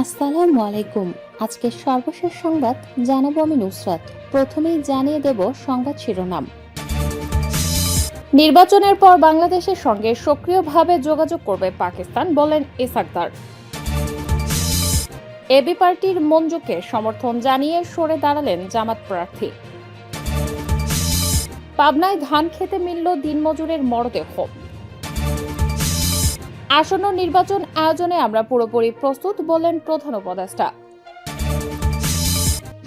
আসসালামু আলাইকুম। আজকের সর্বশেষ সংবাদ জানাবো আমি নুসরাত। প্রথমেই জানিয়ে দেব সংবাদ শিরোনাম। নির্বাচনের পর বাংলাদেশের সঙ্গে সক্রিয়ভাবে যোগাযোগ করবে পাকিস্তান, বলেন ইসাকদার। এবি পার্টির মঞ্জুকে সমর্থন জানিয়ে সরে দাঁড়ালেন জামাত প্রার্থী। পাবনায় ধান খেতে মিলল দিনমজুরের মরদেহ। আসন্ন নির্বাচন আয়োজনে আমরা পুরোপুরি প্রস্তুত, বললেন প্রধান উপদেষ্টা।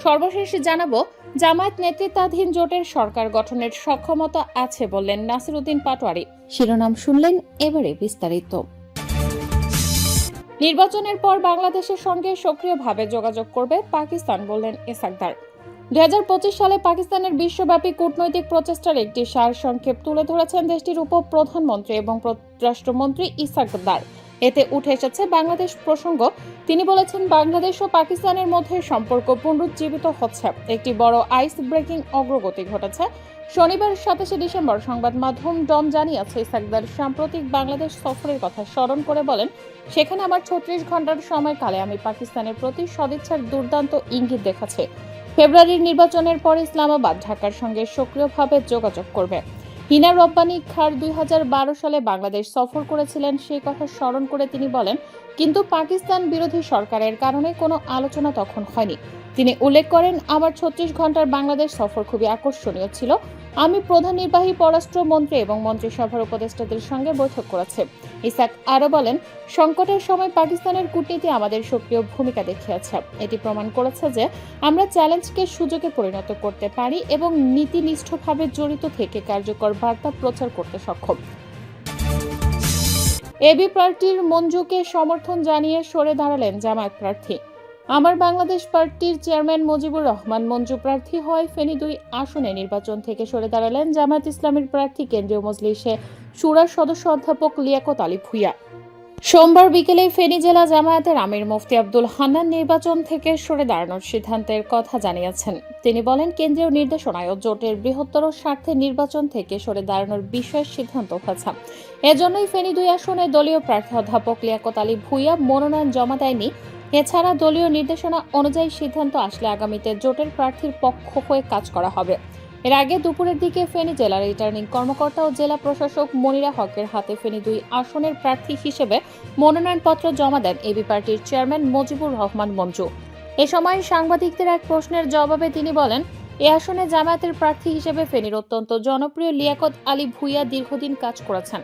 সর্বশেষ জানাবো, জামায়াত নেতৃত্বাধীন জোটের সরকার গঠনের সক্ষমতা আছে, বললেন নাসির উদ্দিন পাটোয়ারি। শিরোনাম শুনলেন, এবারে বিস্তারিত। নির্বাচনের পর বাংলাদেশের সঙ্গে সক্রিয়ভাবে যোগাযোগ করবে পাকিস্তান, বললেন ইসাকদার। 2025 সালে পাকিস্তানের বিশ্বব্যাপী কূটনৈতিক প্রচেষ্টার একটি সারসংক্ষেপ তুলে ধরেছেন দেশটির উপপ্রধানমন্ত্রী এবং পররাষ্ট্রমন্ত্রী ইসাকদার। এতে উঠে এসেছে বাংলাদেশ প্রসঙ্গ। তিনি বলেছেন, বাংলাদেশ ও পাকিস্তানের মধ্যে সম্পর্ক পুনরুজ্জীবিত হচ্ছে, একটি বড় আইস ব্রেকিং অগ্রগতি ঘটেছে। শনিবার 27 ডিসেম্বর সংবাদ মাধ্যম ডন জানিয়েছে, ইসাকদার সাম্প্রতিক বাংলাদেশ সফরের কথা স্মরণ করে বলেন, সেখানে আমার 36 ঘন্টার সময়কালে আমি পাকিস্তানের প্রতি সদিচ্ছার দুর্দান্ত ইঙ্গিত দেখেছি। ফেব্রুয়ারির নির্বাচনের পর ইসলামাবাদ ঢাকার সঙ্গে সক্রিয়ভাবে যোগাযোগ করবে। হিনা রব্বানী খার 2012 সালে বাংলাদেশ সফর করেছিলেন, সেই কথা স্মরণ করে তিনি বলেন, কিন্তু পাকিস্তান বিরোধী সরকারের কারণে কোনো আলোচনা তখন হয়নি। তিনি উল্লেখ করেন, আমার 36 ঘন্টার বাংলাদেশ সফর খুবই আকর্ষণীয় ছিল। আমি প্রধান নির্বাহী পররাষ্ট্রমন্ত্রী এবং মন্ত্রিসভার উপদেষ্টাদের সঙ্গে বৈঠক করেছি। ইসাক আরও বলেন, সংকটের সময় পাকিস্তানের কূটনীতি আমাদের সক্রিয় ভূমিকা দেখিয়েছে। এটি প্রমাণ করেছে যে আমরা চ্যালেঞ্জকে সুযোগে পরিণত করতে পারি এবং নীতিনিষ্ঠভাবে জড়িত থেকে কার্যকর বার্তা প্রচার করতে সক্ষম। এবি পার্টির মঞ্জুকে সমর্থন জানিয়ে সরে দাঁড়ালেন জামায়াত প্রার্থী। আমার বাংলাদেশ পার্টির চেয়ারম্যান মুজিবুর রহমান মঞ্জু প্রার্থী হয় ফেনী 2 আসনে নির্বাচন থেকে সরে দাঁড়ালেন জামায়াত ইসলামীর প্রার্থী কেন্দ্রীয় মজলিসে শুরার সদস্য অধ্যাপক লিয়াকত আলী ভূঁইয়া। সোমবার বিকেলে ফেনী জেলা জামায়াতের আমির মুফতি আব্দুল হান্নান নির্বাচন থেকে সরে দাঁড়ানোর সিদ্ধান্তের কথা জানিয়েছেন। তিনি বলেন, কেন্দ্রীয় নির্দেশনায় ও জোটের বৃহত্তর স্বার্থে নির্বাচন থেকে সরে দাঁড়ানোর বিষয়ে সিদ্ধান্ত হয়েছে। এজন্যই ফেনী 2 আসনে দলীয় প্রার্থী অধ্যাপক লিয়াকত আলী ভূঁইয়া মনোনয়ন জমা দেয়নি। এছাড়া দলীয় নির্দেশনা অনুযায়ী সিদ্ধান্ত আসলে আগামীতে জোটের প্রার্থীর পক্ষ হয়ে কাজ করা হবে। এর আগে দুপুরের দিকে ফেনী জেলার রিটার্নিং কর্মকর্তা ও জেলা প্রশাসক মনিরা হকের হাতে ফেনী 2 আসনের প্রার্থী হিসেবে মনোনয়নপত্র জমা দেন এবি পার্টির চেয়ারম্যান মুজিবুর রহমান মঞ্জু। এ সময় সাংবাদিকদের এক প্রশ্নের জবাবে তিনি বলেন, এ আসনে জামায়াতের প্রার্থী হিসেবে ফেনীর অত্যন্ত জনপ্রিয় লিয়াকত আলী ভূঁইয়া দীর্ঘদিন কাজ করেছেন।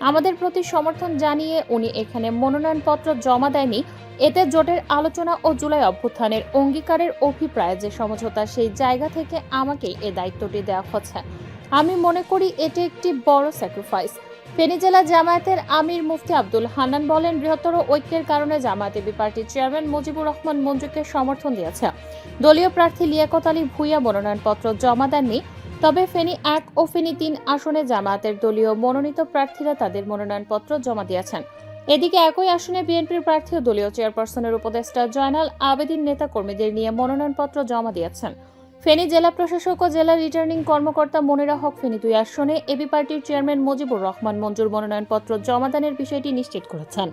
আমাদের প্রতি সমর্থন জানিয়ে উনি এখানে মনোনয়নপত্র জমা দেয়নি। এতে জোটের আলোচনা ও জুলাই অভ্যুত্থানের অঙ্গীকারের অভিপ্রায় যে সমঝোতা, সেই জায়গা থেকে আমাকেই এ দায়িত্বটি দেওয়া হচ্ছে। আমি মনে করি এটি একটি বড় স্যাক্রিফাইস। ফেনী জেলা জামায়াতের আমির মুফতি আব্দুল হান্নান বলেন, বৃহত্তর ঐক্যের কারণে জামায়াত এবি পার্টির চেয়ারম্যান মুজিবুর রহমান মঞ্জুকে সমর্থন দিয়েছে। দলীয় প্রার্থী লিয়াকত আলী ভূঁইয়া মনোনয়নপত্র জমা দেননি। তবে ফেনী 1 ও ফেনী 3 আসনে জামায়াতের দলীয় মনোনীত প্রার্থীরা তাদের মনোনয়নপত্র জমা দিয়েছেন। এদিকে একই আসনে বিএনপির প্রার্থী ও দলীয় চেয়ারপারসনের উপদেষ্টা জয়নাল আবেদীন নেতা কর্মীদের নিয়ে মনোনয়নপত্র জমা দিয়েছেন। ফেনী জেলা প্রশাসক ও জেলা রিটার্নিং কর্মকর্তা মনিরা হক ফেনী 2 আসনে এবি পার্টির চেয়ারম্যান মুজিবুর রহমান মঞ্জুর মনোনয়নপত্র জমাদানের বিষয়টি নিশ্চিত করেছেন।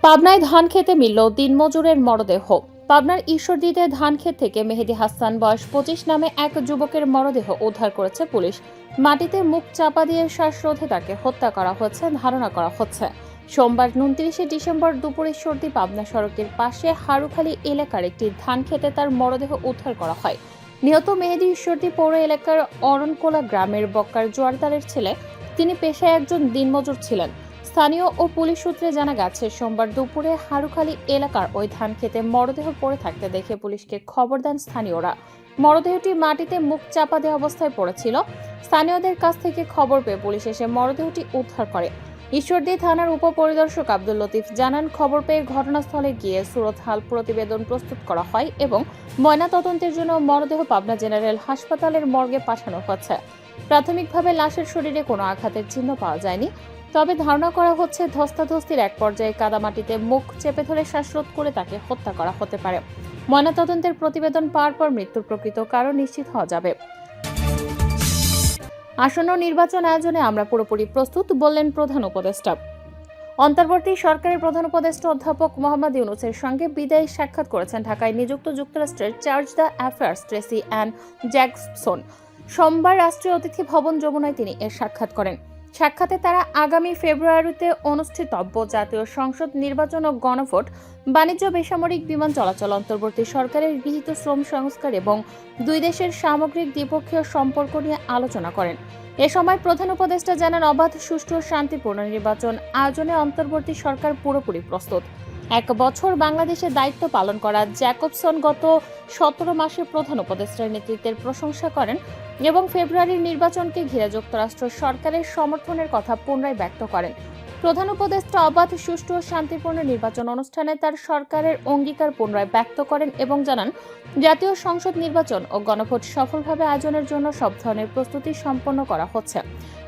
পাবনায় ধান খেতে মিলল দিনমজুরের মরদেহ। পাবনার ঈশ্বরদীতে ধান ক্ষেত থেকে মেহেদী হাসান বয়স 25 নামে এক যুবকের মরদেহ উদ্ধার করেছে পুলিশ। মাটিতে মুখ চাপা দিয়ে শ্বাসরোধে তাকে হত্যা করা হয়েছে ধারণা করা হচ্ছে। সোমবার 29 ডিসেম্বর দুপুরে ঈশ্বরদী পাবনা সড়কের পাশে হারুখালী এলাকার একটি ধান খেতে তার মরদেহ উদ্ধার করা হয়। নিহত মেহেদী ঈশ্বরদী পৌর এলাকার অরণকোলা গ্রামের বক্কার জোয়ারদারের ছেলে। তিনি পেশায় একজন দিনমজুর ছিলেন। স্থানীয় ও পুলিশ সূত্রে জানা গেছে, সোমবার দুপুরে হারুখালী এলাকার ওই ধান খেতে মরদেহ পড়ে থাকতে দেখে পুলিশকে খবর দেন স্থানীয়রা। মরদেহটি মাটিতে মুখ চাপা দেওয়া অবস্থায় পড়েছিল। স্থানীয়দের কাছ থেকে খবর পেয়ে পুলিশ এসে মরদেহটি উদ্ধার করে। ঈশ্বরদী থানার উপপরিদর্শক আব্দুল লতিফ জানান, খবর পেয়ে ঘটনাস্থলে গিয়ে সুরতহাল প্রতিবেদন প্রস্তুত করা হয় এবং ময়নাতদন্তের জন্য মরদেহ পাবনা জেনারেল হাসপাতালের মর্গে পাঠানো হচ্ছে। প্রাথমিকভাবে লাশের শরীরে কোনো আঘাতের চিহ্ন পাওয়া যায়নি। তবে ধারণা করা হচ্ছে, ধস্তাধস্তির এক পর্যায়ে কাদামাটিতে মুখ চেপে ধরে শ্বাসরোধ করে তাকে হত্যা করা হতে পারে। ময়নাতদন্তের প্রতিবেদন পাওয়ার পর মৃত্যুর প্রকৃত কারণ নিশ্চিত হওয়া যাবে। আসন্ন নির্বাচন আয়োজনে আমরা পুরোপুরি প্রস্তুত, বললেন প্রধান উপদেষ্টা। অন্তর্বর্তী সরকারের প্রধান উপদেষ্টা অধ্যাপক মোহাম্মদ ইউনূসের সঙ্গে বিদায়ী সাক্ষাৎ করেছেন ঢাকায় নিযুক্ত যুক্তরাষ্ট্রের charge d'affaires Tracey Ann Jackson. সোমবার রাষ্ট্রীয় অতিথি ভবন যমুনায় তিনি এর সাক্ষাৎ করেন। সাক্ষাতে তারা আগামী ফেব্রুয়ারিতে অনুষ্ঠিতব্য জাতীয় সংসদ নির্বাচন ও গণভোট, বাণিজ্য, বেসামরিক বিমান চলাচল, অন্তর্বর্তী সরকারের গৃহীত শ্রম সংস্কার এবং দুই দেশের সামগ্রিক দ্বিপক্ষীয় সম্পর্ক নিয়ে আলোচনা করেন। এ সময় প্রধান উপদেষ্টা জানান, অবাধ, সুষ্ঠু ও শান্তিপূর্ণ নির্বাচন আয়োজনে অন্তর্বর্তী সরকার পুরোপুরি প্রস্তুত। 1 বছর বাংলাদেশে দায়িত্ব পালন করা জ্যাকবসন গত 17 মাসে প্রধান উপদেষ্টার নেতৃত্বের প্রশংসা করেন এবং ফেব্রুয়ারির নির্বাচনকে ঘিরে যুক্তরাষ্ট্র সরকারের সমর্থনের কথা পুনরায় ব্যক্ত করেন। প্রধান উপদেষ্টা অবাধ, সুষ্ঠু ও শান্তিপূর্ণ নির্বাচন অনুষ্ঠানে তার সরকারের অঙ্গীকার পুনরায় ব্যক্ত করেন এবং জানান, জাতীয় সংসদ নির্বাচন ও গণভোট সফলভাবে আয়োজনের জন্য সব ধরনের প্রস্তুতি সম্পন্ন করা হচ্ছে।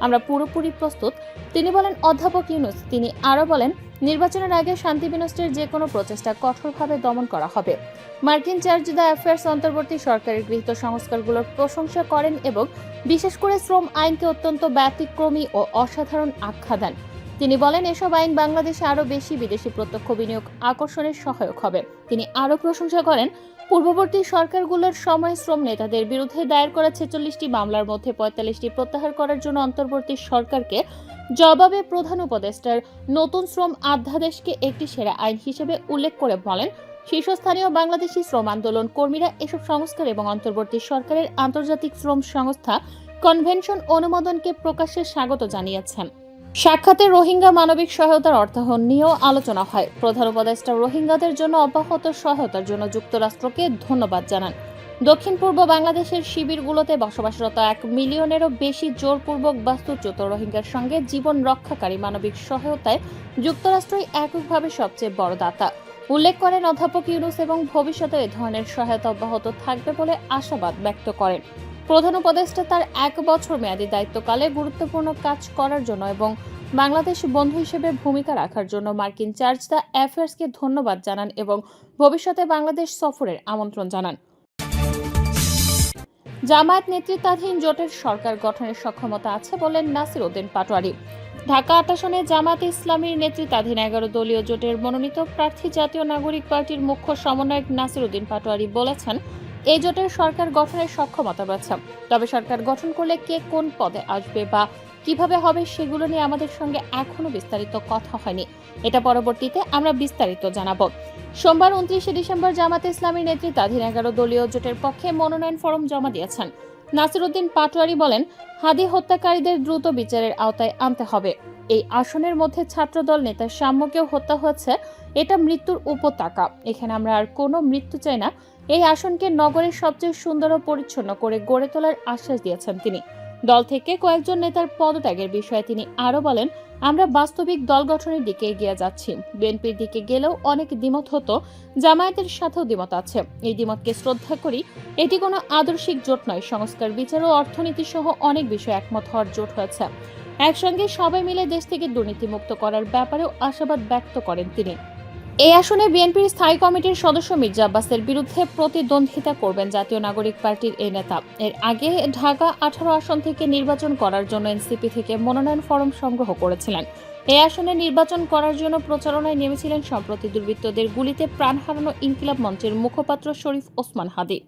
আমরা পুরোপুরি প্রস্তুত, তিনি বলেন অধ্যাপক ইউনূস। তিনি আরও বলেন, নির্বাচনের আগে শান্তি বিনষ্টের যে কোনো প্রচেষ্টা কঠোরভাবে দমন করা হবে। মার্কিন চার্জ দ্য অ্যাফেয়ার্স অন্তর্বর্তী সরকারের গৃহীত সংস্কারগুলোর প্রশংসা করেন এবং বিশেষ করে শ্রম আইনকে অত্যন্ত ব্যতিক্রমী ও অসাধারণ আখ্যা দেন। তিনি বলেন, এসব আইন বাংলাদেশে আরও বেশি বিদেশি প্রত্যক্ষ বিনিয়োগ আকর্ষণের সহায়ক হবে। তিনি আরও প্রশংসা করেন, পূর্ববর্তী সরকারগুলোর সময় শ্রম নেতাদের বিরুদ্ধে দায়ের করা 46টি মামলার মধ্যে 45টি প্রত্যাহার করার জন্য অন্তর্বর্তী সরকারকে জবাবে প্রধান উপদেষ্টার নতুন শ্রম অধ্যাদেশকে একটি সেরা আইন হিসেবে উল্লেখ করে বলেন, শীর্ষস্থানীয় বাংলাদেশি শ্রম আন্দোলন কর্মীরা এসব সংস্কার এবং অন্তর্বর্তী সরকারের আন্তর্জাতিক শ্রম সংস্থা কনভেনশন অনুমোদনকে প্রকাশ্যে স্বাগত জানিয়েছেন। সাক্ষাতে রোহিঙ্গা মানবিক সহায়তার অর্থায়ন নিয়েও আলোচনা হয়। প্রধান উপদেষ্টা রোহিঙ্গাদের জন্য অব্যাহত সহায়তার জন্য যুক্তরাষ্ট্রকে ধন্যবাদ জানান। দক্ষিণ পূর্ব বাংলাদেশের শিবিরগুলোতে বসবাসরত 1 মিলিয়নেরও বেশি জোরপূর্বক বাস্তুচ্যুত রোহিঙ্গার সঙ্গে জীবন রক্ষাকারী মানবিক সহায়তায় যুক্তরাষ্ট্রই এককভাবে সবচেয়ে বড় দাতা উল্লেখ করেন অধ্যাপক ইউনূস এবং ভবিষ্যতে এ ধরনের সহায়তা অব্যাহত থাকবে বলে আশাবাদ ব্যক্ত করেন। প্রধান উপদেষ্টা তার 1 বছর মেয়াদী দায়িত্বকালে গুরুত্বপূর্ণ কাজ করার জন্য এবং বাংলাদেশ বন্ধু হিসেবে ভূমিকা রাখার জন্য মার্কিন চার্জ দ্য অ্যাফেয়ার্সকে ধন্যবাদ জানান এবং ভবিষ্যতে বাংলাদেশ সফরের আমন্ত্রণ জানান। জামায়াত নেতৃত্বাধীন জোটের সরকার গঠনের সক্ষমতা আছে বলেন নাসির উদ্দিন পাটোয়ারি। ঢাকা 8 আসনে জামায়াতে ইসলামীর নেতৃত্বাধীন 11 দলীয় জোটের মনোনীত প্রার্থী জাতীয় নাগরিক পার্টির মুখ্য সমন্বয়ক নাসির উদ্দিন পাটোয়ারি বলেছেন, এই জোটের সরকার গঠনের সক্ষমতা রয়েছে। তবে সরকার গঠন করলে কে কোন পদে আসবে বা কিভাবে হবে সেগুলো নিয়ে আমাদের সঙ্গে এখনো বিস্তারিত কথা হয়নি। এটা পরবর্তীতে আমরা বিস্তারিত জানাবো। সোমবার 29 ডিসেম্বর জামায়াতে ইসলামীর নেতৃত্বাধীন 11 দলীয় জোটের পক্ষে মনোনয়ন ফরম জমা দিয়েছেন নাসির উদ্দিন পাটোয়ারি। বলেন, হাদি হত্যাকারীদের দ্রুত বিচারের আওতায় আনতে হবে। এই আসনের মধ্যে ছাত্রদল নেতা শাম্যকেও হত্যা হয়েছে। এটা মৃত্যুর উপত্যকা। এখানে আমরা আর কোনো মৃত্যু চাই না। এই আসনকে নগরের সবচেয়ে সুন্দর ও পরিচ্ছন্ন করে গড়ে তোলার আশ্বাস দিয়েছেন তিনি। দল থেকে কয়েকজন নেতার পদত্যাগের বিষয়ে তিনি আরও বলেন, আমরা বাস্তবিক দল গঠনের দিকে এগিয়ে যাচ্ছি। বিএনপির দিকে গেলেও অনেক দ্বিমত হতো, জামায়াতের সাথেও দ্বিমত আছে। এই দ্বিমতকে শ্রদ্ধা করি। এটি কোনো আদর্শিক জোট নয়। সংস্কার, বিচার ও অর্থনীতি সহ অনেক বিষয়ে একমত হওয়ার জোট হয়েছে। একসঙ্গে সবাই মিলে দেশ থেকে দুর্নীতিমুক্ত করার ব্যাপারেও আশাবাদ ব্যক্ত করেন তিনি। এই আসনে বিএনপির স্থায়ী কমিটির সদস্য মির্জা আব্বাসের বিরুদ্ধে প্রতিদ্বন্দ্বিতা করবেন জাতীয় নাগরিক পার্টির এই নেতা। এর আগে ঢাকা 18 আসন থেকে নির্বাচন করার জন্য এনসিপি থেকে মনোনয়ন ফরম সংগ্রহ করেছিলেন। এই আসনে নির্বাচন করার জন্য প্রচারণায় নেমেছিলেন সম্প্রতি দুর্বৃত্তদের গুলিতে প্রাণ হারানো ইনকিলাব মঞ্চের মুখপাত্র শরীফ ওসমান হাদি।